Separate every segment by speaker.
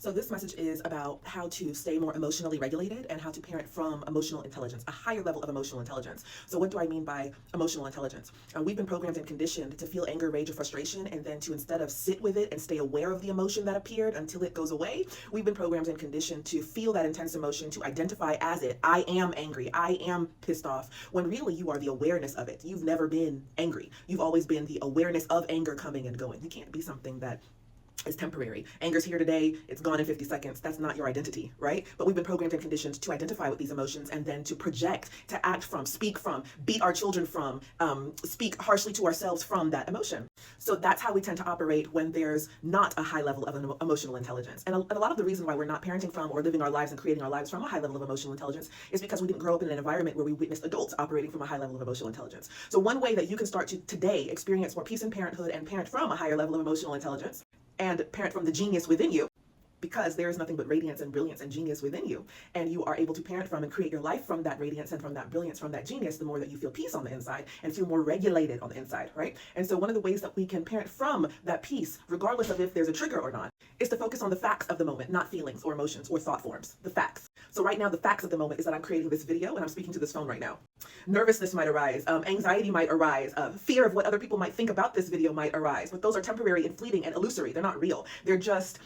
Speaker 1: So this message is about how to stay more emotionally regulated and how to parent from emotional intelligence, a higher level of emotional intelligence. So what do I mean by emotional intelligence? We've been programmed and conditioned to feel anger, rage, or frustration, and then to, instead of sit with it and stay aware of the emotion that appeared until it goes away, we've been programmed and conditioned to feel that intense emotion, to identify as it. I am angry. I am pissed off. When really you are the awareness of it. You've never been angry. You've always been the awareness of anger coming and going. You can't be something that is temporary. Anger's here today, it's gone in 50 seconds. That's not your identity, right? But we've been programmed and conditioned to identify with these emotions and then to project, to act from, speak from, beat our children from, speak harshly to ourselves from that emotion. So that's how we tend to operate when there's not a high level of emotional intelligence. And a lot of the reason why we're not parenting from or living our lives and creating our lives from a high level of emotional intelligence is because we didn't grow up in an environment where we witnessed adults operating from a high level of emotional intelligence. So one way that you can start to today experience more peace in parenthood and parent from a higher level of emotional intelligence and parent from the genius within you, because there is nothing but radiance and brilliance and genius within you, and you are able to parent from and create your life from that radiance and from that brilliance, from that genius, the more that you feel peace on the inside and feel more regulated on the inside, right? And so one of the ways that we can parent from that peace, regardless of if there's a trigger or not, is to focus on the facts of the moment, not feelings or emotions or thought forms, the facts. So right now, the facts of the moment is that I'm creating this video and I'm speaking to this phone right now. Nervousness might arise, anxiety might arise, fear of what other people might think about this video might arise, but those are temporary and fleeting and illusory. They're not real. They're just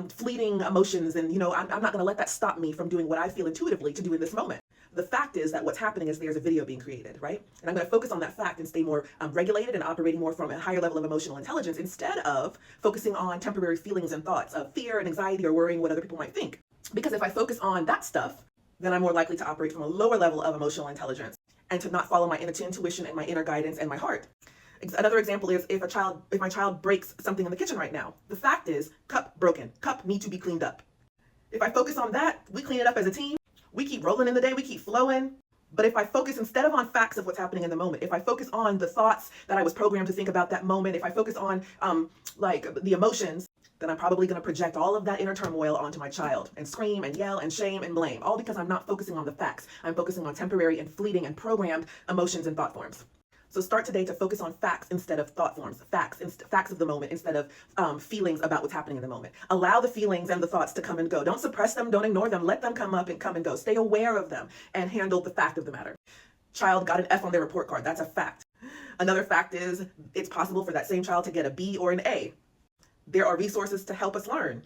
Speaker 1: fleeting emotions, and I'm not going to let that stop me from doing what I feel intuitively to do in this moment. The fact is that what's happening is there's a video being created, right? And I'm going to focus on that fact and stay more regulated and operating more from a higher level of emotional intelligence instead of focusing on temporary feelings and thoughts of fear and anxiety or worrying what other people might think. Because if I focus on that stuff, then I'm more likely to operate from a lower level of emotional intelligence and to not follow my inner intuition and my inner guidance and my heart. Another example is if my child breaks something in the kitchen right now. The fact is, cup broken, cup need to be cleaned up. If I focus on that, we clean it up as a team, we keep rolling in the day, we keep flowing. But if I focus instead of on facts of what's happening in the moment, if I focus on the thoughts that I was programmed to think about that moment, if I focus on like the emotions, then I'm probably going to project all of that inner turmoil onto my child and scream and yell and shame and blame, all because I'm not focusing on the facts. I'm focusing on temporary and fleeting and programmed emotions and thought forms. So start today to focus on facts instead of thought forms, facts of the moment instead of feelings about what's happening in the moment. Allow the feelings and the thoughts to come and go. Don't suppress them, don't ignore them. Let them come up and come and go. Stay aware of them and handle the fact of the matter. Child got an F on their report card. That's a fact. Another fact is it's possible for that same child to get a B or an A. There are resources to help us learn.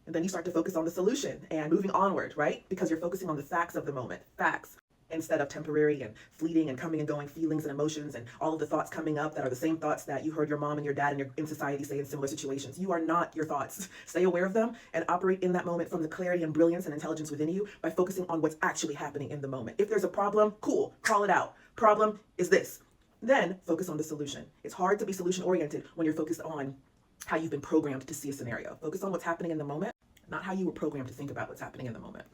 Speaker 1: And then you start to focus on the solution and moving onward, right? Because you're focusing on the facts of the moment, facts, instead of temporary and fleeting and coming and going feelings and emotions and all of the thoughts coming up that are the same thoughts that you heard your mom and your dad in society say in similar situations. You are not your thoughts. Stay aware of them and operate in that moment from the clarity and brilliance and intelligence within you by focusing on what's actually happening in the moment. If there's a problem, cool, call it out. Problem is this. Then focus on the solution. It's hard to be solution oriented when you're focused on how you've been programmed to see a scenario. Focus on what's happening in the moment, not how you were programmed to think about what's happening in the moment.